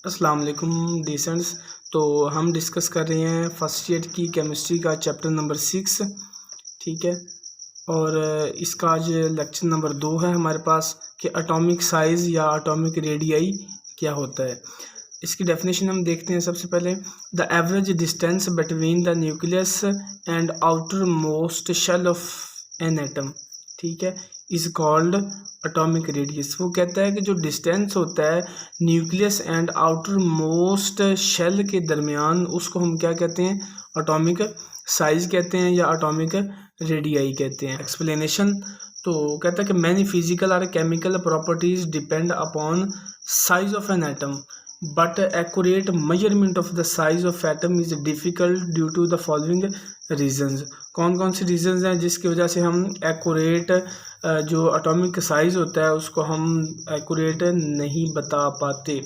अस्सलाम वालेकुम डिसेंट्स। तो हम डिस्कस कर रहे हैं फर्स्ट ईयर की केमिस्ट्री का चैप्टर नंबर 6, ठीक है। और इसका आज लेक्चर नंबर 2 है हमारे पास कि एटॉमिक साइज़ या एटॉमिक रेडियाई क्या होता है। इसकी डेफिनेशन हम देखते हैं। सबसे पहले, the average distance between the nucleus and outer most shell of an atom, ठीक है, इज़ कॉल्ड एटॉमिक रेडियस। वो कहता है कि जो डिस्टेंस होता है nucleus and outer most shell के दरमियान, उसको हम क्या कहते हैं? एटॉमिक साइज कहते हैं या एटॉमिक रेडियाई कहते हैं। एक्सप्लेनेशन, तो कहता है कि मैनी फिजिकल और chemical properties depend upon size of an atom but accurate measurement of the size of atom is difficult due to the following reasons. कौन कौन से रीजंस हैं जिसकी वजह से हम एक्यूरेट जो एटॉमिक साइज होता है उसको हम एक्यूरेट नहीं बता पाते?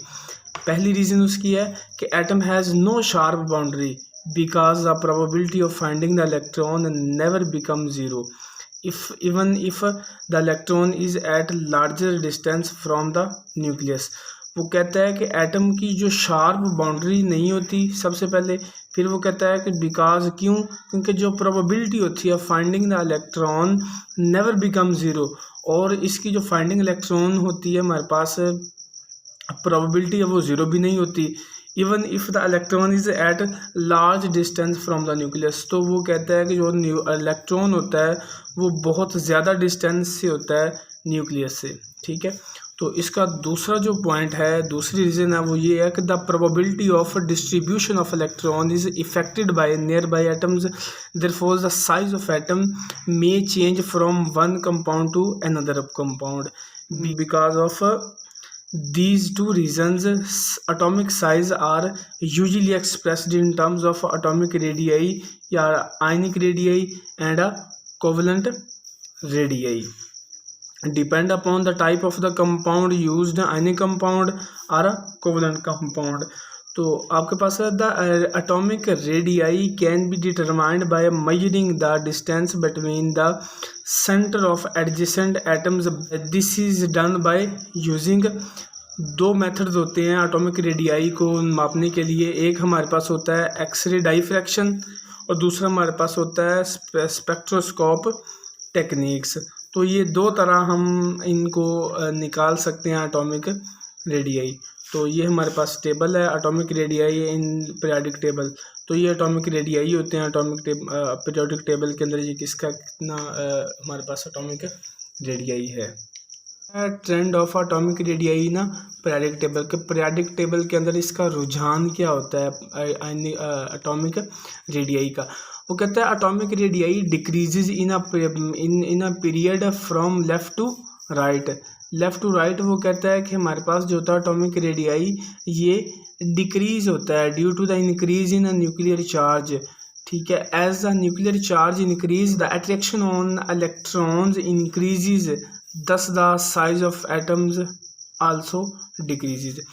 पहली रीज़न उसकी है कि atom has no sharp boundary because the probability of finding the electron never become zero even if the electron is at larger distance from the nucleus। वो कहता है कि एटम की जो शार्प बाउंड्री नहीं होती सबसे पहले। फिर वो कहता है कि बिकॉज, क्योंकि जो प्रोबेबिलिटी होती है finding the electron never become zero, और इसकी जो फाइंडिंग इलेक्ट्रॉन होती है हमारे पास प्रोबेबिलिटी है वो ज़ीरो भी नहीं होती। Even if the electron is at large distance from the nucleus. तो वो कहता है कि जो इलेक्ट्रॉन होता है वो बहुत ज़्यादा डिस्टेंस से होता है न्यूक्लियस से, ठीक है। तो इसका दूसरा जो पॉइंट है, दूसरी रीज़न है, वो ये है कि the probability of distribution of electron is effected by near by atoms, therefore the size of atom may change from one compound to another compound. Because of these two reasons, atomic size are usually expressed in terms of atomic radii या ionic radii and covalent radii. Depend upon the type of the compound used, ionic compound or covalent compound। तो आपके पास है the atomic radii can be determined by measuring the distance between the centre of adjacent atoms. This is done by using दो methods होते हैं atomic radii को मापने के लिए। एक हमारे पास होता है एक्सरे डाइफ्रैक्शन और दूसरा हमारे पास होता है स्पेक्ट्रोस्कोप टेक्निक्स। तो ये दो तरह हम इनको निकाल सकते हैं एटॉमिक रेडियाई। तो ये हमारे पास टेबल है atomic radii in periodic table. तो ये एटॉमिक रेडियाई होते हैं एटॉमिक पीरियोडिक टेबल के अंदर। ये किसका कितना हमारे पास एटॉमिक रेडियाई है। ट्रेंड ऑफ एटॉमिक रेडियाई ना पीरियोडिक टेबल के अंदर इसका रुझान क्या होता है एटॉमिक रेडियाई का। वो कहता है atomic radii decreases in a period from left to right. Left to right वो कहता है कि हमारे पास जो होता है एटॉमिक रेडियाई ये डिक्रीज होता है due to the increase in nuclear charge, ठीक है। As the nuclear charge increase the attraction on electrons increases, thus the size of atoms also decreases।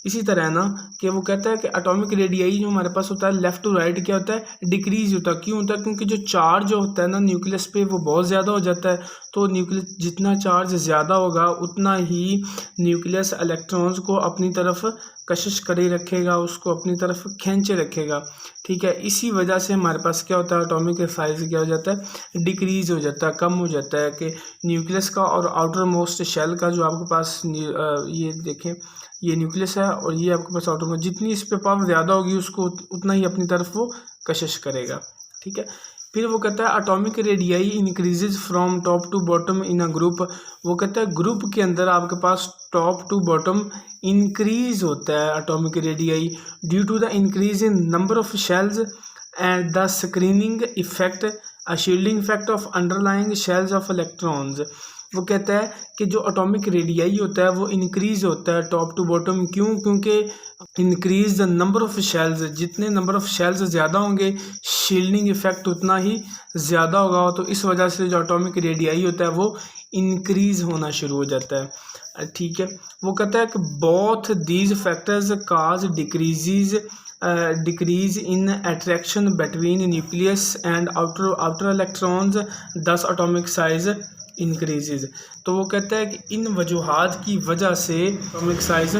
इसी तरह ना कि वो कहता है कि एटॉमिक रेडियाई जो हमारे पास होता है लेफ़्ट टू राइट क्या होता है? डिक्रीज होता है। क्यों होता है? क्योंकि जो चार्ज होता है ना न्यूक्लियस पे वो बहुत ज़्यादा हो जाता है। तो न्यूक्लियस जितना चार्ज ज़्यादा होगा उतना ही न्यूक्लियस इलेक्ट्रॉन्स को अपनी तरफ कशिश करे रखेगा, उसको अपनी तरफ खींचे रखेगा, ठीक है। इसी वजह से हमारे पास क्या होता है एटॉमिक साइज क्या हो जाता है? डिक्रीज हो जाता है, कम हो जाता है। कि न्यूक्लियस का और आउटर मोस्ट शेल का जो आपके पास ये देखें, ये न्यूक्लियस है और ये आपके पास आउटर मोस्ट, जितनी इस पे पावर ज़्यादा होगी उसको उतना ही अपनी तरफ वो कशिश करेगा, ठीक है। फिर वो कहता है atomic radii increases from top to bottom in a group. वो कहता है ग्रुप के अंदर आपके पास टॉप टू बॉटम इंक्रीज होता है atomic radii due to the increase in number of shells and the screening effect, a shielding effect of underlying shells of electrons. वो कहता है कि जो एटॉमिक रेडियाई होता है वो इंक्रीज होता है टॉप टू बॉटम। क्यों? क्योंकि increase the number of shells, जितने नंबर ऑफ शेल्स ज़्यादा होंगे शील्डिंग इफेक्ट उतना ही ज़्यादा होगा। तो इस वजह से जो एटॉमिक रेडियाई होता है वो इंक्रीज होना शुरू हो जाता है, ठीक है। वो कहता है कि both these factors cause decrease in attraction between nucleus and outer electrons, दस एटॉमिक साइज इंक्रीजेज। तो वो कहता है कि इन वजूहात की वजह से एटॉमिक साइज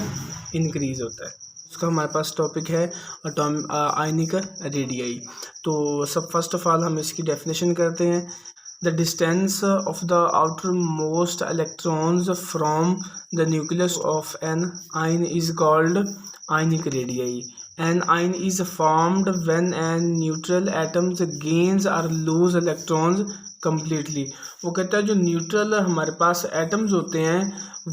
इंक्रीज होता है। उसका हमारे पास टॉपिक है आयनिक रेडियाई। तो सब फर्स्ट ऑफ ऑल हम इसकी डेफिनेशन करते हैं। The distance of the outer most electrons from the nucleus of an ion is called ionic radii. An ion is formed when an neutral atoms gains or lose electrons completely। वो कहता है जो neutral हमारे पास atoms होते हैं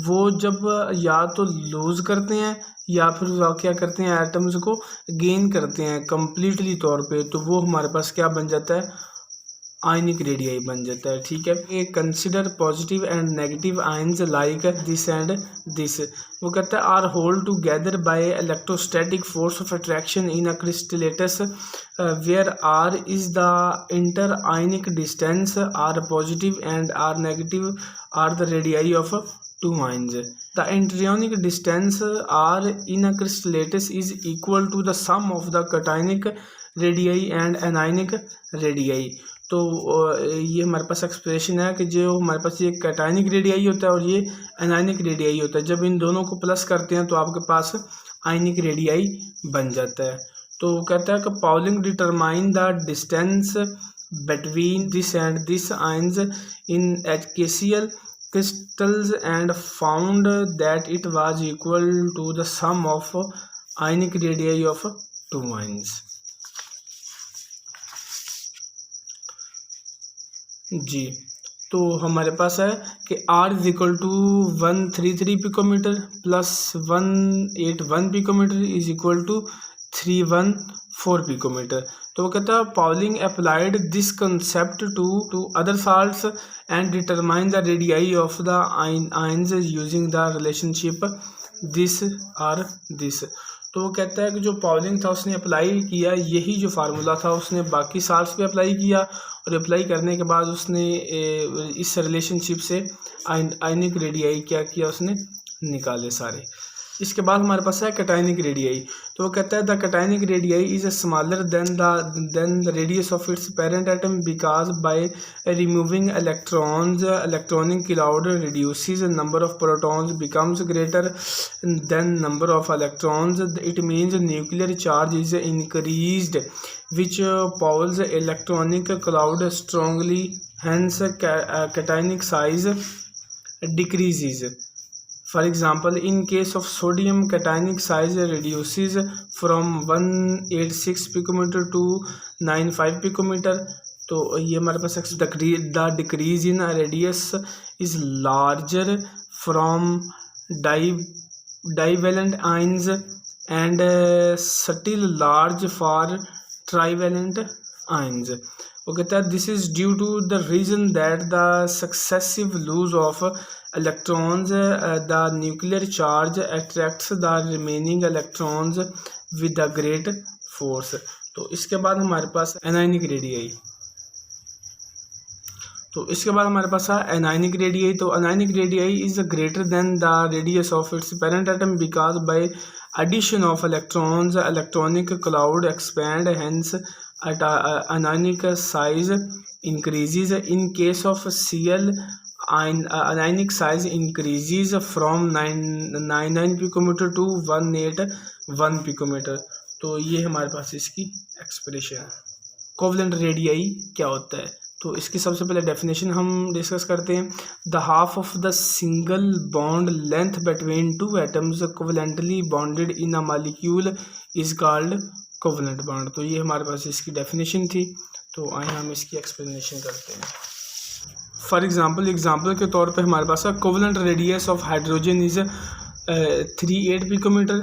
वो जब या तो लूज करते हैं या फिर वो क्या करते हैं, एटम्स को गेन करते हैं कम्प्लीटली तौर पे, तो वो हमारे पास क्या बन जाता है, आयनिक रेडियाई बन जाता है। ठीक है, ये consider positive and negative ions like this and this. वो कहता है R hold together by electrostatic force of attraction in a crystal lattice where R is the inter ionic distance, R positive and R negative are the radii of two ions. The interionic distance R in a crystallattice is equal to the sum of the cationic radii and anionic radii। तो ये हमारे पास expression है कि जो हमारे पास ये cationic radii होता है और ये एनायनिक रेडियाई होता है, जब इन दोनों को प्लस करते हैं तो आपके पास आयनिक रेडियाई बन जाता है। तो कहता है कि Pauling determine the distance between this and this ions in HKCl crystals and found that it was equal to the sum of ionic radii of two ions। जी, तो हमारे पास है कि R is equal to 133 picometer plus 181 picometer is equal to 314 picometer. तो वो कहता है Pauling applied this concept to other salts and determine the radii of the ions using the relationship this R this. तो वो कहता है कि जो पाउलिंग था उसने अप्लाई किया, यही जो फार्मूला था उसने बाकी साल्ट्स पे अप्लाई किया और अप्लाई करने के बाद उसने इस रिलेशनशिप से आयनिक रेडियाई क्या किया, उसने निकाले सारे। इसके बाद हमारे पास है कैटायनिक रेडियाई। तो वो कहता है the cationic radii is smaller than the radius of its parent atom because by removing electrons electronic cloud reduces number of protons becomes greater than number of electrons. It means nuclear charge is increased which pulls electronic cloud strongly, hence cationic size decreases। For example, in case of sodium, cationic size reduces from 186 picometer to 95 picometer। तो ये हमारे पास the decrease in radius is larger from divalent ions and still large for trivalent ions। वो कहता है this is due to the reason that the successive loose of electrons the nuclear charge attracts the remaining electrons with the great force. तो इसके बाद हमारे पास anionic radii. तो इसके बाद हमारे पास है एनायनिक रेडियाई। तो anionic radii is greater than the radius of its parent atom because by addition of electrons electronic cloud expand, hence anionic size increases। In case of Cl, anionic size increases from 99 picometer to 181 picometer। तो ये हमारे पास इसकी expression है। Covalent radii क्या होता है, तो इसकी सबसे पहले डेफिनेशन हम डिस्कस करते हैं। The half of the single bond length between two atoms covalently bonded in a molecule is called covalent bond. तो ये हमारे पास इसकी डेफिनेशन थी। तो आइए हम इसकी एक्सप्लेनेशन करते हैं। फॉर एग्जांपल के तौर पे हमारे पास है covalent radius of hydrogen is 38 picometer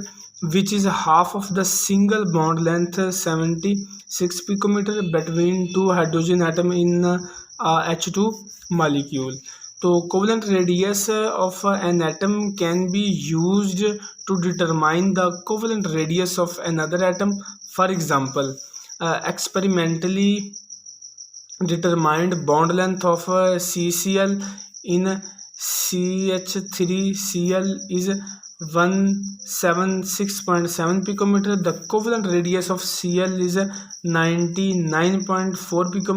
which is half of the single bond length 76 picometer between two hydrogen atom in H2 molecule। तो covalent radius of an atom can be used to determine the covalent radius of another atom। For example, experimentally determined bond length of CCl in CH3Cl is 176.7 picometer। The covalent radius of Cl is 99.4 picometer।